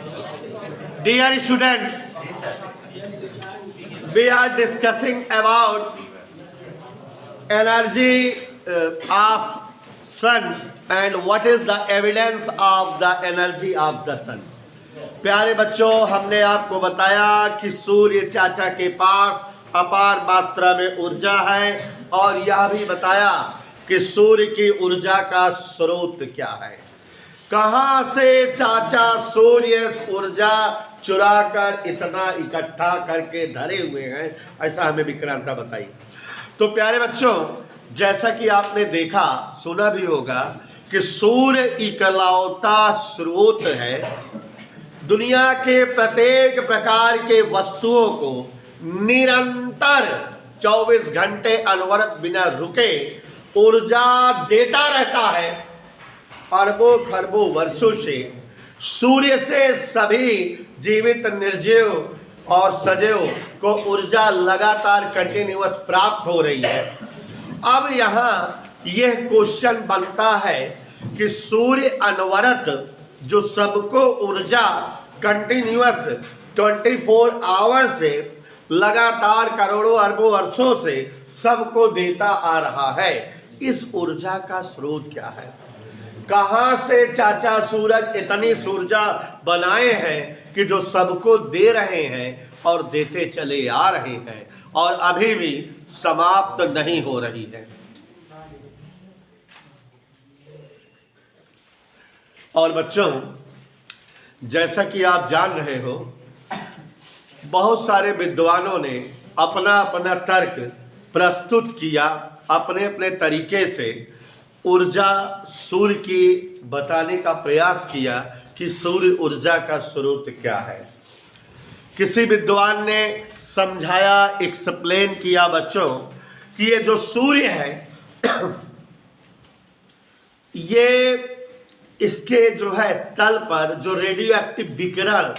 Dear students, we are discussing about energy of sun and what is the evidence of the energy of the sun. प्यारे बच्चों, हमने आपको बताया कि सूर्य चाचा के पास अपार मात्रा में ऊर्जा है और यह भी बताया कि सूर्य की ऊर्जा का स्रोत क्या है। कहाँ से चाचा सूर्य ऊर्जा चुरा कर इतना इकट्ठा करके धरे हुए हैं, ऐसा हमें विक्रांता बताई। तो प्यारे बच्चों, जैसा कि आपने देखा सुना भी होगा कि सूर्य इकलौता स्रोत है दुनिया के प्रत्येक प्रकार के वस्तुओं को निरंतर 24 घंटे अनवरत बिना रुके ऊर्जा देता रहता है। अरबों खरबों वर्षों से सूर्य से सभी जीवित निर्जीव और सजीव को ऊर्जा लगातार कंटिन्यूअस प्राप्त हो रही है। अब यहाँ यह क्वेश्चन बनता है कि सूर्य अनवरत जो सबको ऊर्जा कंटिन्यूअस 24 आवर से लगातार करोड़ों अरबों वर्षों से सबको देता आ रहा है, इस ऊर्जा का स्रोत क्या है? कहाँ से चाचा सूरज इतनी ऊर्जा बनाए हैं कि जो सबको दे रहे हैं और देते चले आ रहे हैं और अभी भी समाप्त नहीं हो रही है। और बच्चों, जैसा कि आप जान रहे हो, बहुत सारे विद्वानों ने अपना अपना तर्क प्रस्तुत किया, अपने अपने तरीके से ऊर्जा सूर्य की बताने का प्रयास किया कि सूर्य ऊर्जा का स्रोत क्या है। किसी विद्वान ने समझाया, एक्सप्लेन किया बच्चों कि ये जो सूर्य है ये इसके जो है तल पर जो रेडियो एक्टिव विकिरण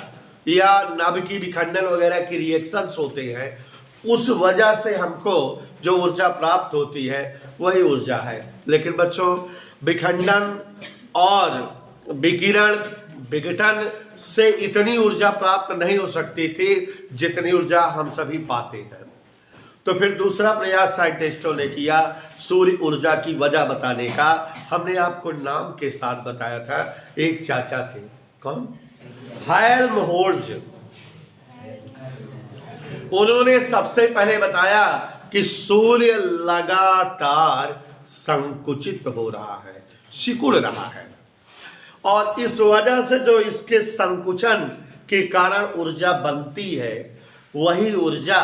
या नाभिकीय विखंडन वगैरह की रिएक्शंस होते हैं, उस वजह से हमको जो ऊर्जा प्राप्त होती है वही ऊर्जा है। लेकिन बच्चों, विखंडन और विघटन से इतनी ऊर्जा प्राप्त नहीं हो सकती थी जितनी ऊर्जा हम सभी पाते हैं। तो फिर दूसरा प्रयास साइंटिस्टों ने किया सूर्य ऊर्जा की वजह बताने का। हमने आपको नाम के साथ बताया था, एक चाचा थे, कौन? हेल्महोल्ट्ज। उन्होंने सबसे पहले बताया कि सूर्य लगातार संकुचित हो रहा है, सिकुड़ रहा है, और इस वजह से जो इसके संकुचन के कारण ऊर्जा बनती है वही ऊर्जा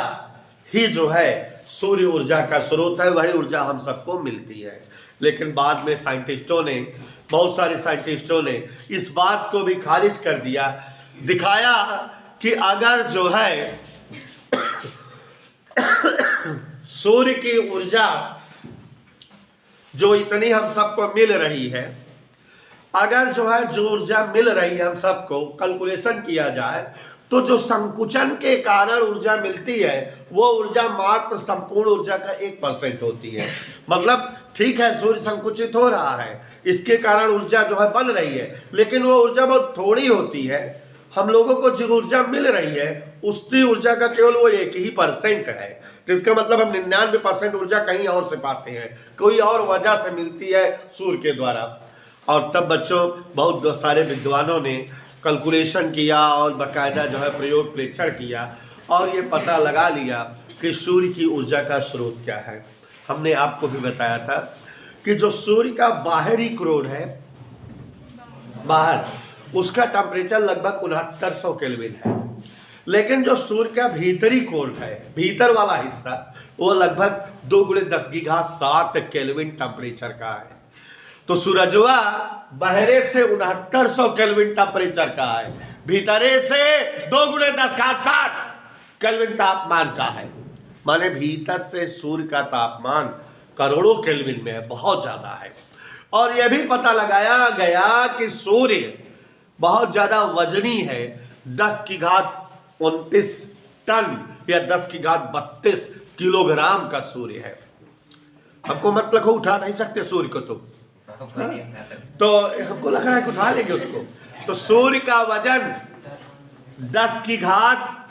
ही जो है सूर्य ऊर्जा का स्रोत है, वही ऊर्जा हम सबको मिलती है। लेकिन बाद में साइंटिस्टों ने, बहुत सारे साइंटिस्टों ने इस बात को भी खारिज कर दिया, दिखाया कि अगर जो है सूर्य की ऊर्जा जो इतनी हम सबको मिल रही है, अगर जो है जो ऊर्जा मिल रही है हम सबको कैलकुलेशन किया जाए तो जो संकुचन के कारण ऊर्जा मिलती है वो ऊर्जा मात्र संपूर्ण ऊर्जा का 1% होती है। मतलब ठीक है, सूर्य संकुचित हो रहा है, इसके कारण ऊर्जा जो है बन रही है, लेकिन वो ऊर्जा बहुत थोड़ी होती है। हम लोगों को जो ऊर्जा मिल रही है उसकी ऊर्जा का केवल वो 1% है। तो इसका मतलब हम 99% ऊर्जा कहीं और से पाते हैं, कोई और वजह से मिलती है सूर्य के द्वारा। और तब बच्चों, बहुत सारे विद्वानों ने कैलकुलेशन किया और बाकायदा जो है प्रयोग प्रेक्षण किया और ये पता लगा लिया कि सूर्य की ऊर्जा का स्रोत क्या है। हमने आपको भी बताया था कि जो सूर्य का बाहरी कोर है, बाहर, उसका टेम्परेचर लगभग 6900 केल्विन है, लेकिन जो सूर्य का भीतरी कोर है, भीतर वाला हिस्सा, वो लगभग 2 × 10⁷ केल्विन टेम्परेचर का है। तो सूरजवा बाहरे से 6900 केल्विन टेम्परेचर का है, भीतरे से 2 × 10⁷ केल्विन तापमान का है। माने भीतर से सूर्य का तापमान करोड़ों केल्विन में है, बहुत ज्यादा है। और यह भी पता लगाया गया कि सूर्य बहुत ज्यादा वजनी है, 10⁻29 टन या 10⁻32 किलोग्राम का सूर्य है। हमको मतलब को उठा नहीं सकते सूर्य को, तो हमको लग रहा है कि उठा लेंगे उसको। तो सूर्य का वजन 10 की घात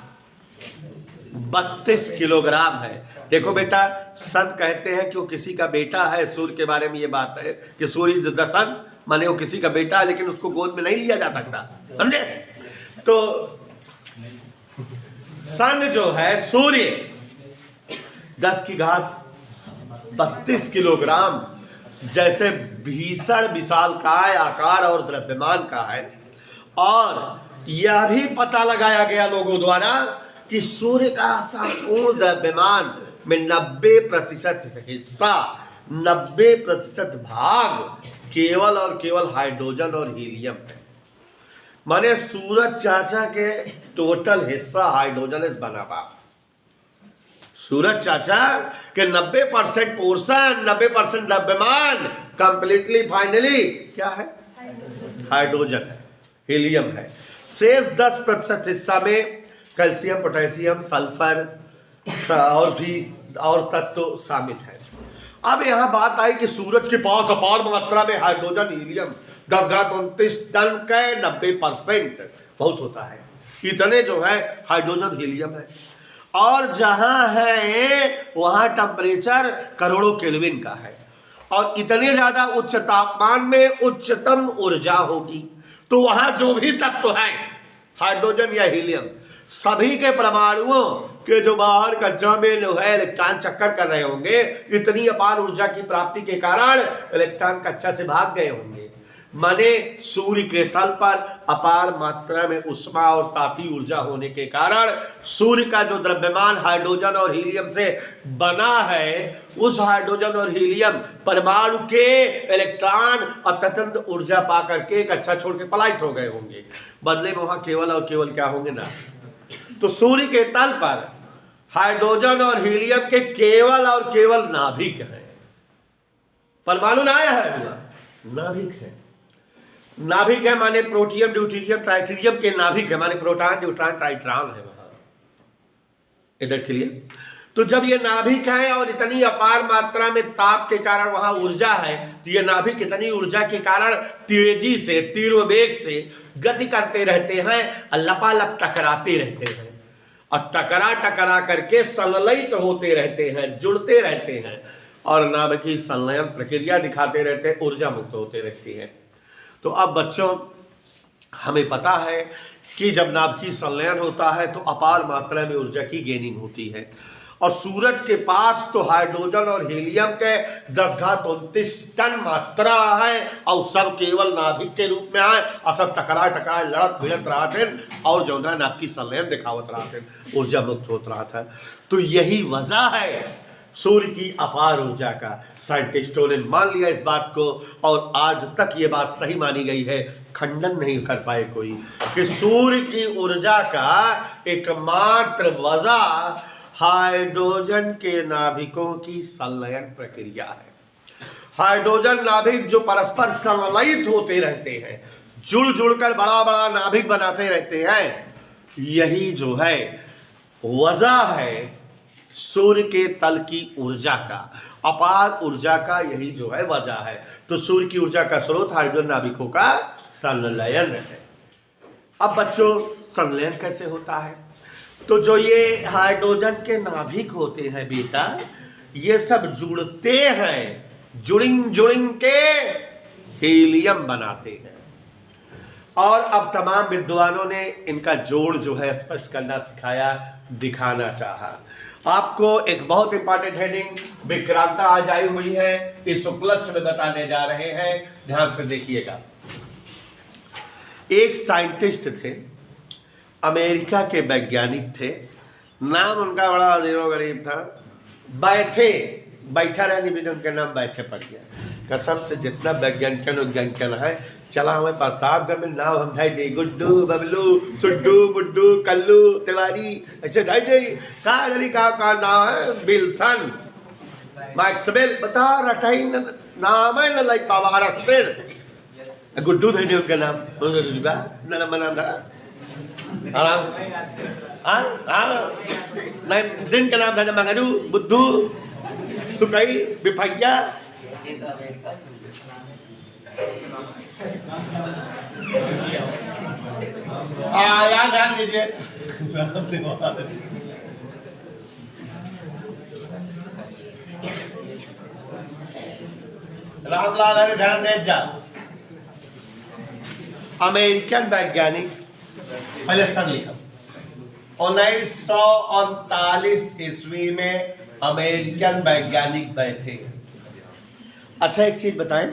32 किलोग्राम है। देखो बेटा, सन कहते हैं कि वो किसी का बेटा है। सूर्य के बारे में ये बात है कि सूर्य इज द सन, माने वो किसी का बेटा है, लेकिन उसको गोद में नहीं लिया जा सकता, समझे? तो सन जो है सूर्य 10 की घात 32 किलोग्राम जैसे भीषण विशालकाय आकार और द्रव्यमान का है। और यह भी पता लगाया गया लोगों द्वारा कि सूर्य का संपूर्ण द्रव्यमान में 90% हिस्सा, 90% भाग केवल और केवल हाइड्रोजन और हीलियम है। माने सूरज चाचा के टोटल हिस्सा हाइड्रोजन से बना हुआ। सूरज चाचा के 90% पोर्शन, 90% द्रव्यमान कंप्लीटली फाइनली क्या है? हाइड्रोजन है, हीलियम है। शेष 10% हिस्सा में कैल्शियम, पोटेशियम, सल्फर और भी और तत्व शामिल है। अब यहाँ बात आई कि सूरज के पास अपार मात्रा में हाइड्रोजन, हीलियम 10⁻29 टन के 90% बहुत होता है। इतने जो है हाइड्रोजन, हीलियम है। और जहाँ है वहाँ टेम्परेचर करोड़ों केल्विन का है। और इतने ज़्यादा उच्च तापमान में उच्चतम ऊर्जा होगी। तो वहाँ जो भी तत्व है हाइड्रोजन या हीलियम, सभी के परमाणुओं के जो बाहर कक्षा में जो है इलेक्ट्रॉन चक्कर कर रहे होंगे, इतनी अपार ऊर्जा की प्राप्ति के कारण इलेक्ट्रॉन कक्षा से भाग गए होंगे। माने सूर्य के तल पर अपार मात्रा में उष्मा और तापीय ऊर्जा होने के कारण सूर्य का जो द्रव्यमान हाइड्रोजन और हीलियम से बना है, उस हाइड्रोजन और हीलियम परमाणु के इलेक्ट्रॉन और तटस्थ ऊर्जा पा करके कक्षा छोड़ के पलायित हो गए होंगे। बदले में वहां केवल और केवल क्या होंगे ना। तो सूर्य के तल पर हाइड्रोजन और हीलियम के केवल और केवल नाभिक है। परमाणु ना है, नाभिक है। नाभिक है माने प्रोटियम, ड्यूटेरियम, ट्राइटेरियम के नाभिक है, माने प्रोटॉन, न्यूट्रॉन, ट्राइट्रॉन है वहां इधर के लिए। तो जब ये नाभिक है और इतनी अपार मात्रा में ताप के कारण वहां ऊर्जा है, तो ये नाभिक इतनी ऊर्जा के कारण तेजी से, तीव्र वेग से गति करते रहते हैं और लपालप टकराते रहते हैं। और टकरा टकरा करके संलयित होते रहते हैं, जुड़ते रहते हैं और नाभिकीय संलयन प्रक्रिया दिखाते रहते हैं, ऊर्जा मुक्त होते रहती है। तो अब बच्चों, हमें पता है कि जब नाभिकीय संलयन होता है तो अपार मात्रा में ऊर्जा की गेनिंग होती है। और सूरज के पास तो हाइड्रोजन और हीलियम के 10⁻29 टन मात्रा है और सब केवल नाभिक के रूप में है और सब टकरा टकरा लड़त भिड़त रहा थे और जो ना नाभिकीय संलयन दिखावत रहा थे, ऊर्जा मुक्त होता रहा था। तो यही वजह है सूर्य की अपार ऊर्जा का। साइंटिस्टों ने मान लिया इस बात को और आज तक ये बात सही मानी गई है, खंडन नहीं कर पाए कोई, कि सूर्य की ऊर्जा का एकमात्र वजह हाइड्रोजन के नाभिकों की संलयन प्रक्रिया है। हाइड्रोजन नाभिक जो परस्पर संलयित होते रहते हैं, जुड़ जुड़कर बड़ा बड़ा नाभिक बनाते रहते हैं, यही जो है वजह है सूर्य के तल की ऊर्जा का, अपार ऊर्जा का, यही जो है वजह है। तो सूर्य की ऊर्जा का स्रोत हाइड्रोजन नाभिकों का संलयन है। अब बच्चों, संलयन कैसे होता है? तो जो ये हाइड्रोजन के नाभिक होते हैं बेटा, ये सब जुड़ते हैं, जुड़िंग जुड़िंग के हीलियम बनाते हैं। और अब तमाम विद्वानों ने इनका जोड़ जो है स्पष्ट करना सिखाया, दिखाना चाहा। आपको एक बहुत इंपॉर्टेंट हेडिंग विक्रांता आज आई हुई है, इस उपलक्ष्य में बताने जा रहे हैं, ध्यान से देखिएगा। एक साइंटिस्ट थे, अमेरिका के वैज्ञानिक थे, नाम उनका बड़ा अजीबोगरीब था, बैठा रहने भी उनका नाम बैठे पड़ गया। कसम से जितना वैज्ञानिकन है, चला हमें प्रतापगढ़ में नाम हम ढाई दे, गुड्डू, बबलू, सुड्डू, बुड्डू, कल्लू, तिवारी, ऐसे ढाई दे। का नाम है विल्सन, मैक्सवेल, बता रटाई नाम है न लाइक पावा रक्षण, गुड्डू थे उनका नाम, आराम नहीं, दिन का नाम था मंगरू, बुद्धू, सुकई, बिफैया। यहाँ ध्यान दीजिए, रामलाल अरे ध्यान दे जा। अमेरिकन वैज्ञानिक, पहले सन लिखा, 1939 ईस्वी में अमेरिकन वैज्ञानिक बैठे। अच्छा एक चीज बताएं,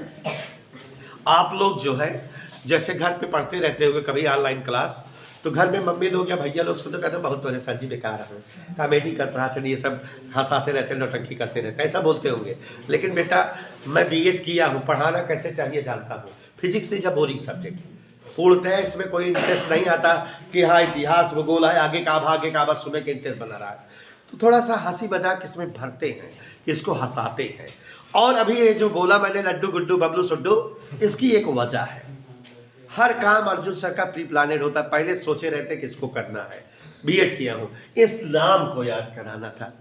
आप लोग जो है जैसे घर पे पढ़ते रहते होंगे कभी ऑनलाइन क्लास, तो घर में मम्मी लोग या भैया लोग सुनते कहते बहुत बड़े सर जी बेकार है, कॉमेडी करते रहते, ये सब हंसाते रहते, नौटंकी करते रहते, ऐसा बोलते होंगे। लेकिन बेटा मैं बीएड किया हूँ, पढ़ाना कैसे चाहिए जानता हूँ। Physics is a boring subject, पूर्णतः इसमें कोई इंटरेस्ट नहीं आता कि हाँ इतिहास भूगोल है, आगे का बात सुनने के इंटरेस्ट बना रहा है। तो थोड़ा सा हंसी मजाक इसमें भरते हैं, इसको हंसाते हैं। और अभी ये जो बोला मैंने लड्डू गुड्डू बबलू सुड्डू, इसकी एक वजह है। हर काम अर्जुन सर का प्री प्लानेड होता है, पहले सोचे रहते कि इसको करना है। बीएड किया हूँ, इस नाम को याद कराना था।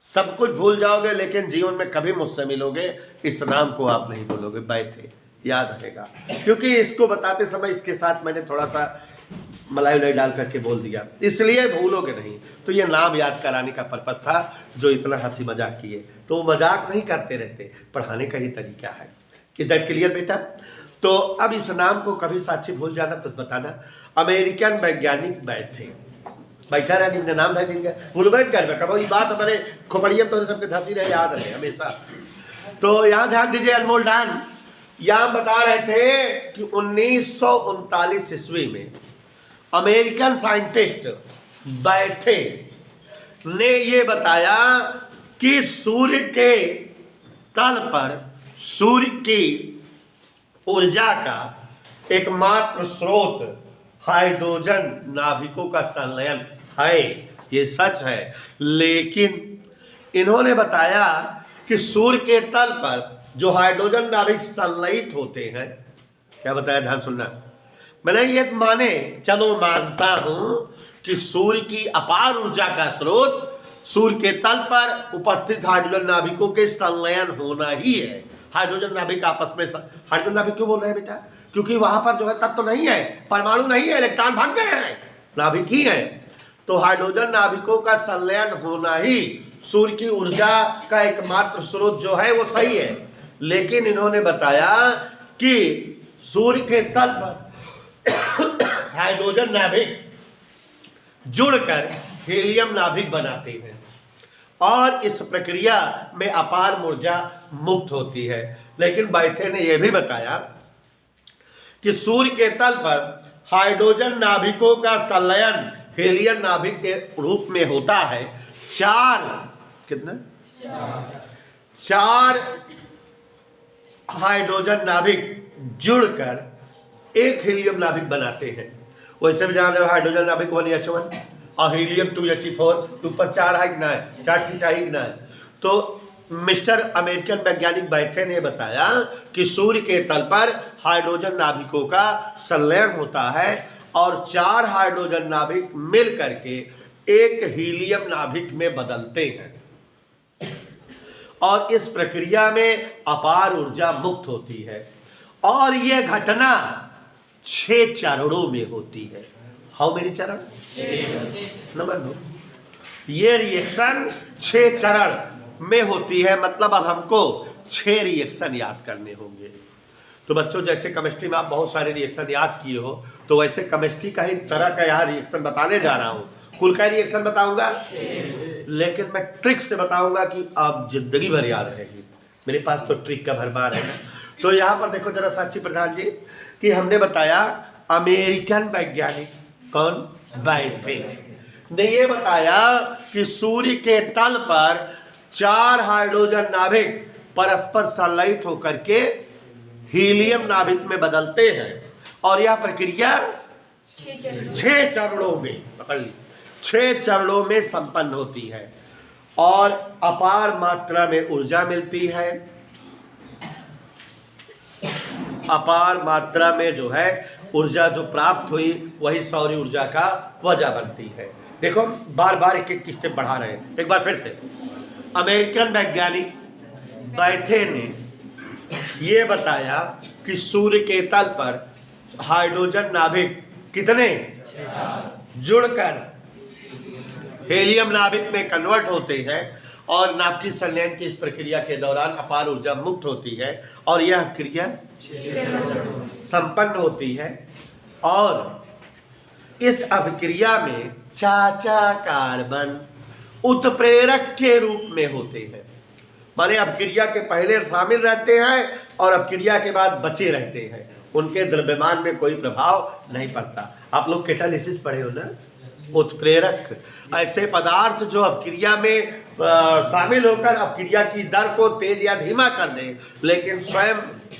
सब कुछ भूल जाओगे लेकिन जीवन में कभी मुझसे मिलोगे इस नाम को आप नहीं भूलोगे, बैठे याद रहेगा। क्योंकि इसको बताते समय इसके साथ मैंने थोड़ा सा मलाई उलाई डाल करके बोल दिया, इसलिए भूलोगे नहीं। तो ये नाम याद कराने का पर्पज था, जो इतना हंसी मजाक किए। तो मजाक नहीं करते रहते, पढ़ाने का ही तरीका है। इधर क्लियर बेटा? तो अब इस नाम को कभी साक्षी भूल जाना तो बताना। अमेरिकन वैज्ञानिक बैठा रहे दिन नाम है दिन भूल बैठ कर कब ये बात हमारे खोपड़िया तो सबके धंसी रहे, याद रहे हमेशा। तो यहाँ ध्यान दीजिए, अनमोल डान यहाँ बता रहे थे कि 1939 ईस्वी में अमेरिकन साइंटिस्ट बैठे ने ये बताया कि सूर्य के तल पर सूर्य की ऊर्जा का एकमात्र स्रोत हाइड्रोजन नाभिकों का संलयन है। ये सच है, लेकिन इन्होंने बताया कि सूर्य के तल पर जो हाइड्रोजन नाभिक संलयित होते हैं, क्या बताया ध्यान सुनना। मैंने ये माने, चलो मानता हूं कि सूर्य की अपार ऊर्जा का स्रोत सूर्य के तल पर उपस्थित हाइड्रोजन नाभिकों के संलयन होना ही है। हाइड्रोजन नाभिक आपस में, हाइड्रोजन नाभिक क्यों बोल रहे हैं बेटा? क्योंकि वहां पर जो है तत्व तो नहीं है, परमाणु नहीं है, इलेक्ट्रॉन भाग गए हैं, नाभिक ही है। तो हाइड्रोजन नाभिकों का संलयन होना ही सूर्य की ऊर्जा का एकमात्र स्रोत जो है वो सही है। लेकिन इन्होंने बताया कि सूर्य के तल पर हाइड्रोजन नाभिक जुड़कर हीलियम नाभिक बनाते हैं और इस प्रक्रिया में अपार ऊर्जा मुक्त होती है। लेकिन बैठे ने यह भी बताया कि सूर्य के तल पर हाइड्रोजन नाभिकों का संलयन हीलियम नाभिक के रूप में होता है। चार हाइड्रोजन नाभिक जुड़कर एक हीलियम नाभिक बनाते हैं। वैसे भी जान रहे हो हाइड्रोजन नाभिक 1H1 और हीलियम 2He4, ऊपर 4 है कि ना है, 4 की चाहिए कि ना है। तो मिस्टर अमेरिकन वैज्ञानिक बैठे ने बताया कि सूर्य के तल पर हाइड्रोजन नाभिकों का संलयन होता है और 4 हाइड्रोजन नाभिक मिल करके एक हीलियम नाभिक में बदलते हैं और इस प्रक्रिया में अपार ऊर्जा मुक्त होती है। और यह घटना 6 चरणों में होती है। हाउ मेनी चरण? नंबर 2, ये रिएक्शन 6 चरण में होती है। मतलब अब हमको 6 रिएक्शन याद करने होंगे। तो बच्चों जैसे केमिस्ट्री में आप बहुत सारे रिएक्शन याद किए हो, तो वैसे केमिस्ट्री का ही तरह का यहाँ रिएक्शन बताने जा रहा हूँ। कुल का रिएक्शन बताऊंगा, लेकिन मैं ट्रिक से बताऊंगा कि आप जिंदगी भर याद रहेगी। मेरे पास तो ट्रिक का भरमार है। तो यहाँ पर देखो जरा साक्षी प्रधान जी कि हमने बताया अमेरिकन वैज्ञानिक कौन बैठे ने ये बताया कि सूर्य के तल पर 4 हाइड्रोजन नाभिक परस्पर संलयित होकर के हीलियम नाभिक में बदलते हैं और यह प्रक्रिया 6 चरणों में, पकड़ ली, 6 चरणों में संपन्न होती है और अपार मात्रा में ऊर्जा मिलती है। अपार मात्रा में जो है ऊर्जा जो प्राप्त हुई वही सौर ऊर्जा का वजह बनती है। देखो बार बार एक स्टेप बढ़ा रहे हैं। एक बार फिर से, अमेरिकन वैज्ञानिक बैठे ने ये बताया कि सूर्य के तल पर हाइड्रोजन नाभिक कितने जुड़कर हीलियम नाभिक में कन्वर्ट होते हैं और नाभिकीय संलयन की इस प्रक्रिया के दौरान अपार ऊर्जा मुक्त होती है और यह क्रिया संपन्न होती है। और इस अभिक्रिया में चाचा कार्बन उत्प्रेरक के रूप में होते हैं, माने अभिक्रिया के पहले शामिल रहते हैं और अभिक्रिया के बाद बचे रहते हैं, उनके द्रव्यमान में कोई प्रभाव नहीं पड़ता। आप लोग कैटालिसिस पढ़े हो ना, उत्प्रेरक ऐसे पदार्थ जो अभिक्रिया में शामिल होकर अभिक्रिया की दर को तेज या धीमा कर दे, लेकिन स्वयं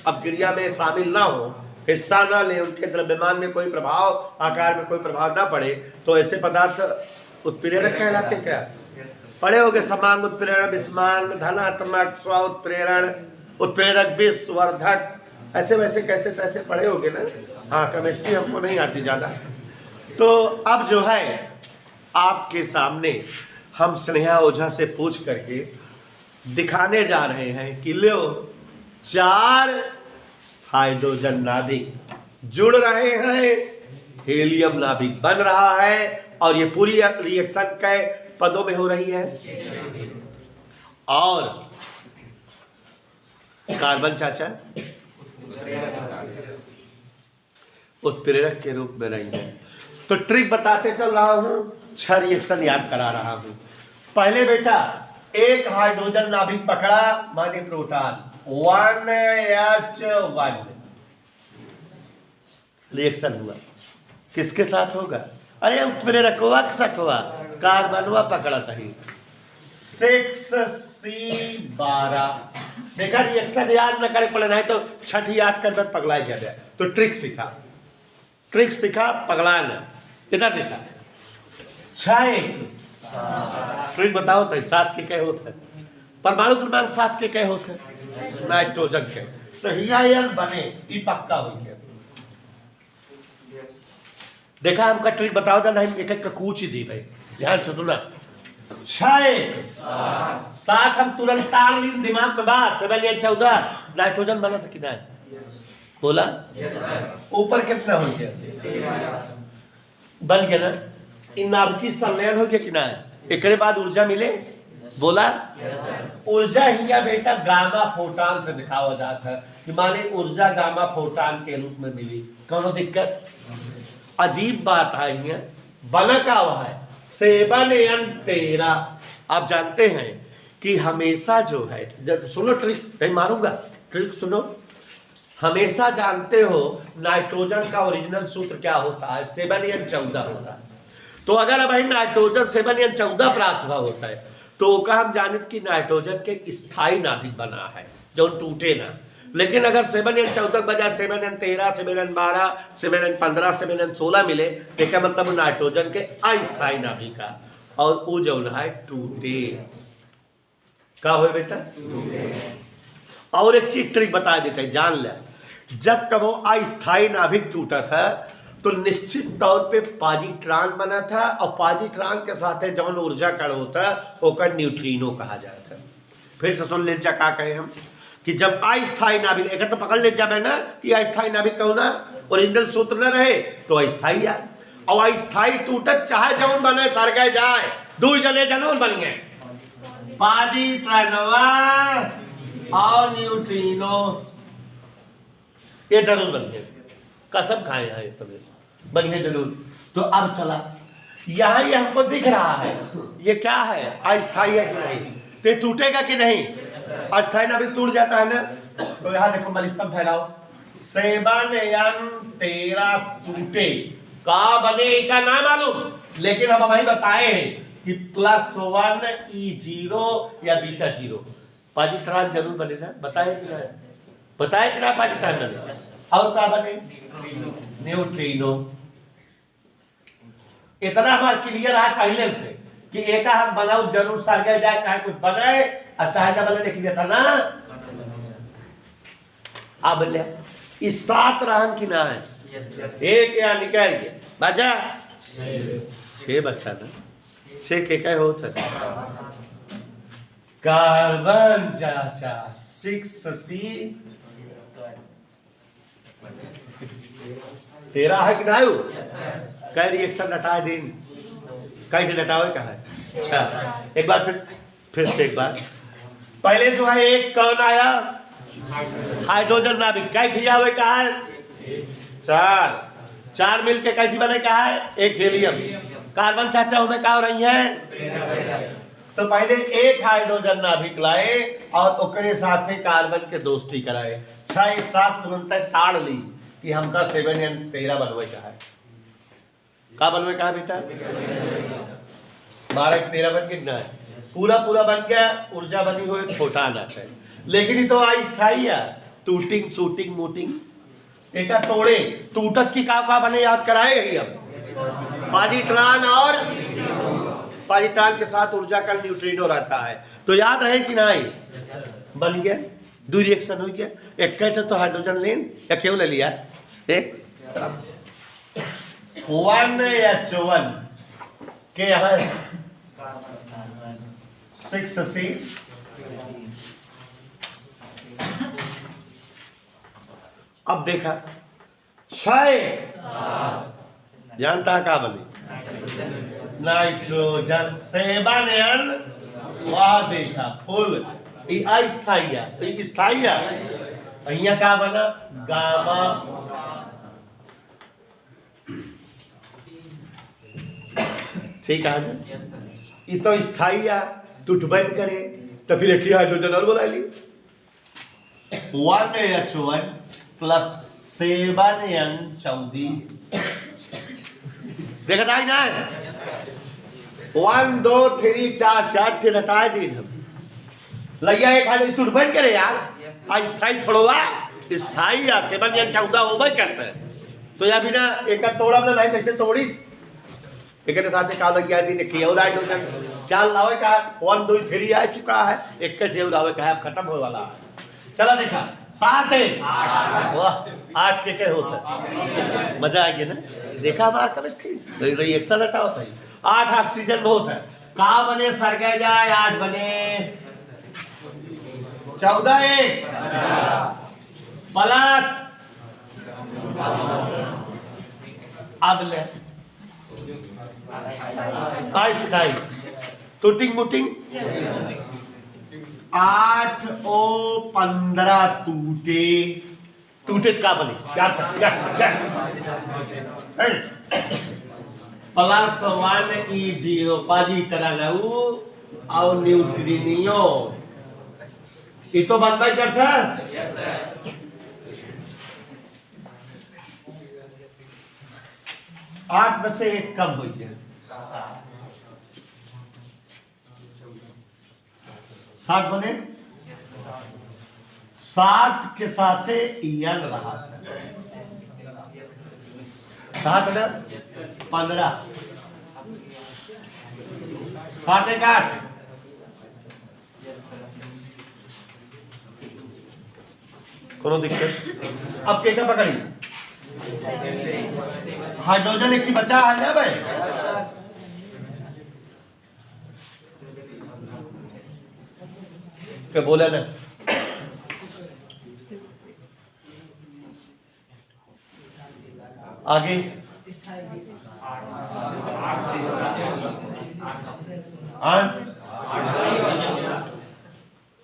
अभिक्रिया में शामिल ना हो, हिस्सा ना ले, उनके द्रव्यमान में कोई प्रभाव, आकार में कोई प्रभाव ना पड़े, तो ऐसे पदार्थ उत्प्रेरक कहलाते। क्या पढ़े होगे? समांग उत्प्रेरण, विषमांग, धनात्मक, स्व उत्प्रेरण, उत्प्रेरक, विषवर्धक, ऐसे वैसे कैसे तैसे पढ़े होगे ना। हाँ, केमिस्ट्री हमको नहीं आती ज़्यादा। तो अब जो है आपके सामने हम स्नेहा ओझा से पूछ करके दिखाने जा रहे हैं कि लो 4 हाइड्रोजन नाभिक जुड़ रहे हैं, हीलियम नाभिक बन रहा है और ये पूरी रिएक्शन के पदों में हो रही है और कार्बन चाचा उत्प्रेरक के रूप में रही है। तो ट्रिक बताते चल रहा हूं, 6 रिएक्शन याद करा रहा हूं। पहले बेटा एक हाइड्रोजन नाभिक पकड़ा, माने प्रोटॉन 1H1 रिएक्शन हुआ, किसके साथ होगा? अरे उत्प्रेरकवा के साथ हुआ, कार्बनवा पकड़ा था 6C12। देखा, रिएक्शन याद न करे पड़े, नहीं तो छठी याद कर पगला जाए। तो ट्रिक सीखा पगला न, कितना देखा 6। ट्रिक बताओ तो 7 के कहे होते हैं, परमाणु क्रमांक 7 के कहे होते हैं, नाइट्रोजन के। तो हियान बने ये पक्का हो गया। देखा हमका ट्रिक बताओ था, नहीं एक एक कूच दी भाई, ध्यान से सुना। 6 हम तुरंत ताड़ ली दिमाग में, बात 7 या 14 नाइट्रोजन बना था कि नहीं बोला? ऊपर कितना हो गया? बन गया ना। इन नाभिकीय संलयन हो गया कि नहीं? एक बाद ऊर्जा मिले बोला? ऊर्जा ही या बेटा गामा फोटान से दिखावा जाता है कि माने ऊर्जा गामा फोटान के रूप में मिली। कौन दिक्कत? अजीब बात है, ये बना का हुआ है 7N13। आप जानते हैं कि हमेशा जो है, जब सुनो ट्रिक, नहीं मारूंगा, ट्रिक सुनो। हमेशा जानते हो नाइट्रोजन का ओरिजिनल सूत्र क्या होता है? 7N14 होता है। तो अगर अब नाइट्रोजन 7N14 प्राप्त हुआ होता है तो का हम जानते कि नाइट्रोजन के स्थायी नाभिक बना है जो टूटे ना। लेकिन अगर 7N14 बजाय 7N13, 7N12, 7N15, 7N16 मिले, तो क्या मतलब नाइट्रोजन के अस्थायी नाभिक का, और वो जो है टूटे का हो बेटा। और एक चीज ट्रिक बता देते हैं, जान ले। जब कब वो अस्थायी नाभिक टूटा था तो निश्चित तौर पे पॉजिट्रॉन बना था, और पॉजिट्रॉन के साथ जौन ऊर्जा कण होता ओकर न्यूट्रिनो कहा जाता है। फिर से सुन ले जा का कहे हम कि जब अस्थायी नाभिक, एक तो पकड़ ले जाए ना कि अस्थायी नाभिक कहूँ ना, ओरिजिनल सूत्र न रहे तो अस्थायी है, और अस्थायी टूटत चाहे जौन बने सर गए जाए, 2 जने जनों बन गए, पॉजिट्रॉनवा और न्यूट्रिनो, ये जरूर बन गए, कसम खाए हैं ये सब बन गए जरूर। तो अब चला यहाँ ये हमको दिख रहा है, ये क्या है? अस्थायी है कि नहीं? तो टूटेगा कि नहीं? अस्थायी नाभिक टूट जाता है ना। तो यहाँ देखो मलिकम फैलाओ, 7N13 टूटे का बने का ना मालूम, लेकिन हम वही बताए हैं कि +1 E0 या बीटा 0 पॉजिट्रॉन जरूर बनेगा। बताए कि ना? बताए कि ना पॉजिट्रॉन बने? और क्या बने? न्यूट्रिनो। इतना हमारा क्लियर है पहले से कि एक हम बनाओ जरूर सर गए जाए, चाहे कुछ बने और चाहे ना बने, लेकिन था ना अब ले इस 7 रहन की ना है, एक या निकल गया बचा 6 बचा ना, 6 के क्या होता है? कार्बन चाचा 6C 13 है कि ना हो? कई रिएक्शन हटाए दिन, कई हटावे का है। अच्छा एक बार फिर से एक बार, पहले जो है एक कौन आया? हाइड्रोजन नाभिक। कई आवे का है? 4 मिलके कैसी बने का है? एक हीलियम। कार्बन चाचा में का हो रही है? तो पहले एक हाइड्रोजन नाभिक लाए और ओकरे साथे कार्बन के दोस्ती कराए, 6 एक साथ तुरंत ताड़ ली कि हमका 7n13 बनवे का है। का बनवे का है बेटा? 12 13 बन कितना है? पूरा बन गया, ऊर्जा बनी हो एक छोटा आना है। लेकिन ये तो अस्थाई है, टूटिंग शूटिंग मोटिंग बेटा तोड़े टूटत की का बने याद कराए ही हम। पॉजिट्रॉन और पॉजिट्रॉन के साथ ऊर्जा का न्यूट्रिनो रहता है, तो याद रहे कि नहीं? बन गया, 2 रिएक्शन हो गया। एक कहते तो हाइड्रोजन लेन या क्यों ले लिया? एक 1H1 के यहाँ 6C अब देखा 6 जानता है का बने? नाइट्रोजन 7n वह देखा फुल अस्थाई है, स्थाई है। अहिया का बना? गामा। ठीक है ये तो स्थाई है, टूटबन करे तो फिर एक हाइड्रोजन और बोला ली। 1H1 प्लस 7n14 देखता ही ना? 1 2 3 4 थे हटाए दिन हम लैया एक हाइड्रोजन टूटबन करे यार। अस्थाई थोड़ा स्थाई है, 7n14 हो गए करते हैं। तो या बिना एक तोड़ा बना नहीं कैसे तोड़ी? एक साथ का लग गया दिन कि और हाइड्रोजन 4 लावे का 1 2 3 आ चुका है, एक का ठेव लावे का है, अब खत्म होने वाला है। चला देखा 7 है, वाह 8 के होता है, मजा आ गया ना? देखा हमारा केमिस्ट्री रिएक्शन हटा होता है। 8 ऑक्सीजन बहुत है, कहा बने सरगे जाए 8 बने 14 एक प्लस अब ले अस्थाई टूटिंग मुटिंग 8 O 15 टूटे का बने प्लस 1 E0 पॉजिट्रॉन और न्यूट्रिनियो। ये तो बात बात करता है। 8 में से 1 कम हो गया, 7 बने। 7 के साथ n रहा था, 7 ना 15 7 1 8 कोनो दिक्कत? अब क्या पकड़ी? हाइड्रोजन एक ही बचा है ना भाई? क्या बोला ना? आगे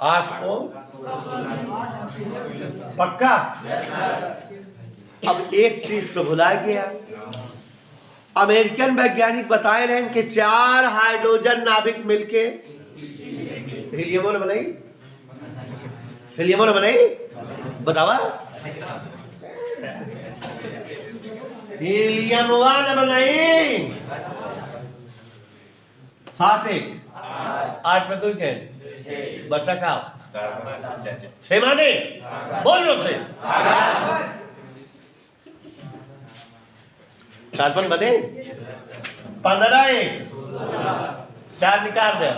8 O पक्का? अब एक चीज तो भुला गया, अमेरिकन वैज्ञानिक बताए रहे कि 4 हाइड्रोजन नाभिक मिलके हीलियम ने बनाई, हीलियम ने बनाई बतावा? हीलियम ने बनाई 7 1 8 में तो क्या बचा का 6 माने बोल लो 6 कार्बन बने 15 1 4 निकाल दे,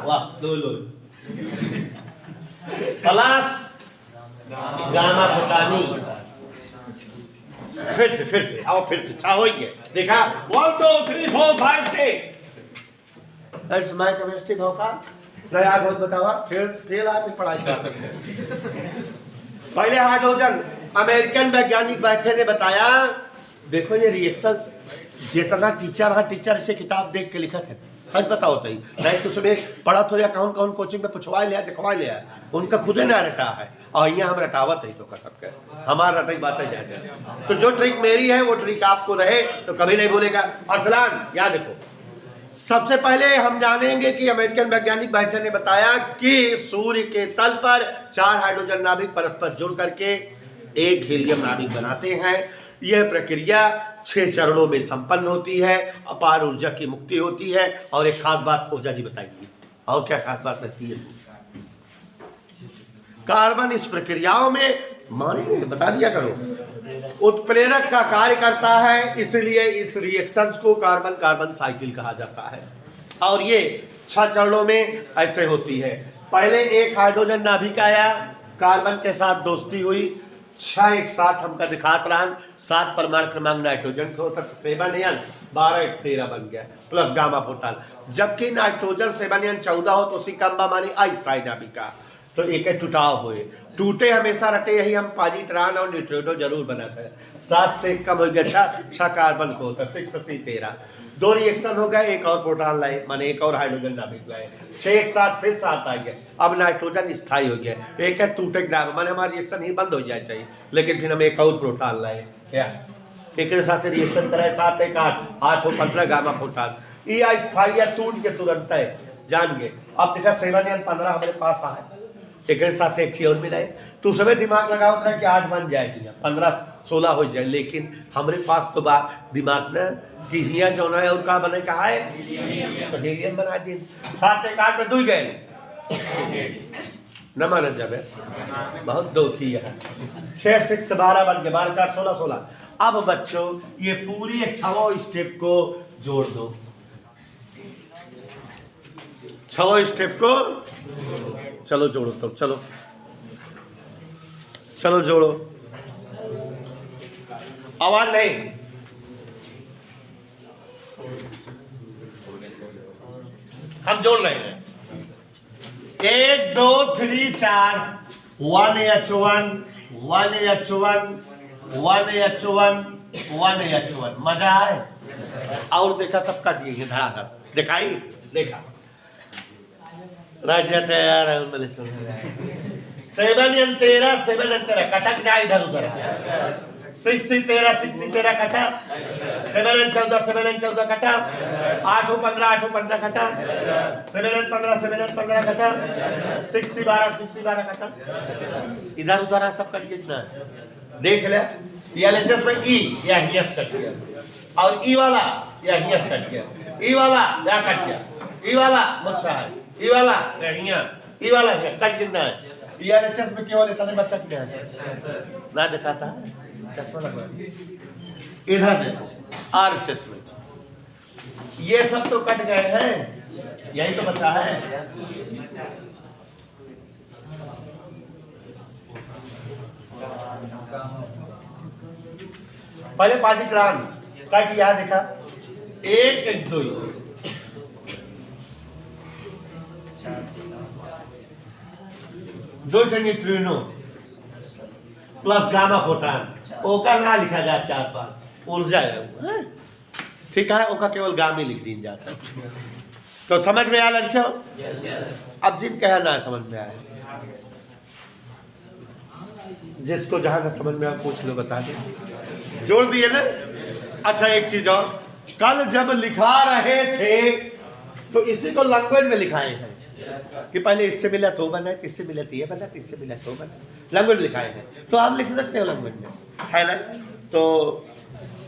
वाह 2 लो प्लस गामा प्रोटानी। फिर से आओ, फिर से चाहो ही देखा 1 2 3 4 5 6 इट्स माय केमिस्ट्री भौका नया बहुत बतावा। फिर आप पढ़ाई करते हैं। पहले हाइड्रोजन अमेरिकन वैज्ञानिक बैठे ने बताया देखो ये रिएक्शंस जितना टीचर है, टीचर से किताब देख के लिखा थे, सच बताओ तो ही नहीं तो तुम्हें पढ़ा तो या कौन कौन कोचिंग में पूछवा लिया दिखवा लिया, उनका खुदे ना रटा है और यहाँ हम रटावत है तो कसम के हमारा रटाई बात है जाए। तो जो ट्रिक मेरी है वो ट्रिक आपको रहे तो कभी नहीं भूलेगा। और फिलहाल याद रखो, सबसे पहले हम जानेंगे कि अमेरिकन वैज्ञानिक बैठे ने बताया कि सूर्य के तल पर 4 हाइड्रोजन नाभिक परस्पर जुड़ करके एक हीलियम नाभिक बनाते हैं। यह प्रक्रिया 6 चरणों में संपन्न होती है, अपार ऊर्जा की मुक्ति होती है। और एक खास बात ऊर्जा जी बताएंगी, और क्या खास बात रहती है? कार्बन इस प्रक्रियाओं में मानेंगे बता दिया करो, उत्प्रेरक का कार्य करता है, इसलिए इस रिएक्शन को कार्बन कार्बन साइकिल कहा जाता है। और ये 6 चरणों में ऐसे होती है। पहले एक हाइड्रोजन नाभिक आया, कार्बन के साथ दोस्ती हुई, 6 एक साथ हमका दिखात रहा, 7 परमाणु क्रमांक नाइट्रोजन को 7n 12 एक 13 बन गया प्लस गामा फोटान। जबकि नाइट्रोजन 7n 14 हो तो उसी कम्बा मानी अस्थायी नाभिका, तो एक टूटाव हुए, टूटे हमेशा रटे, यही हम पॉजिट्रॉन और न्यूट्रिनो जरूर बनाते हैं। 7 से कम हो गया 6 कार्बन को होता है 6 से 13, 2 रिएक्शन हो गए, एक और प्रोटॉन लाए माने एक और हाइड्रोजन नाभिक लाए, 6 एक साथ फिर 7 आ गया। अब नाइट्रोजन स्थायी हो गया, एक है टूटे माने हमारा रिएक्शन ही बंद हो जाए चाहिए, लेकिन फिर हम एक और प्रोटॉन लाए, क्या एक साथ रिएक्शन कराए, 7 एक 8 8 हो 15 गामा प्रोटॉन। ये अस्थायी टूट के तुरंत है जान गए। अब देखा 7n 15 हमारे पास आए, एक साथ एक और मिलाए, तो समय दिमाग लगाओ था कि 8 बन जाएगी, 15 16 हो जाए, लेकिन हमारे पास तो बात दिमाग न कि हिया जो है और का बने कहा है तो हीलियम बना दी। 7 एक 8 में 2 गए न माना जब है बहुत 2 थी है, 6 6 12 बन के 12 4 16 16। अब बच्चों ये पूरी 6 स्टेप को जोड़ दो, 6 स्टेप को चलो जोड़ो, तो चलो चलो जोड़ो, आवाज नहीं, हम जोड़ रहे हैं 1 2 3 4 1H1 1H1 1H1 1H1। मजा आए? और देखा सबका दिए धड़ाधड़ दिखाई, देखा राज्य तैयार है उनमें 7n 13 7n 13 कटक ना इधर उधर 6 से 13 6 से 13 कटा, 7n 14 कटा, 8 15 कटा, 7n 15 कटा, 6 से 12 कटा, इधर उधर सब कट कितना देख ले। एलएचएस में ई या हियस कट गया, और ई वाला या हियस कट गया, ई वाला या कट गया, ई वाला मुझसा है, ई वाला यहाँ, ई वाला कट कितना है। एलएचएस में केवल इतना बच्चा कितना है ना दिखाता है, चश्मा लगवा इधर देखो आरएचएस में ये सब तो कट गए हैं, यही तो बचा है। पहले पॉजिट्रॉन कट यहाँ देखा 1 2 2 न्यूट्रिनो प्लस गामा फोटान, ओका ना लिखा जाए 4 5 ऊर्जा है, ठीक है, ओका केवल गामी लिख दी जाता है। तो समझ में आया लड़कियों? अब जिन कहा ना समझ में आया, जिसको जहां का समझ में आया पूछ लो, बता दे, जोड़ दिए ना। अच्छा एक चीज और, कल जब लिखा रहे थे तो इसी को लैंग्वेज में लिखाए हैं कि पहले इससे मिला तो बना, इससे मिला तो ये बना, इससे मिला तो बना, लैंग्वेज लिखाए हैं, तो आप लिख सकते हो लैंग्वेज में, है ना। तो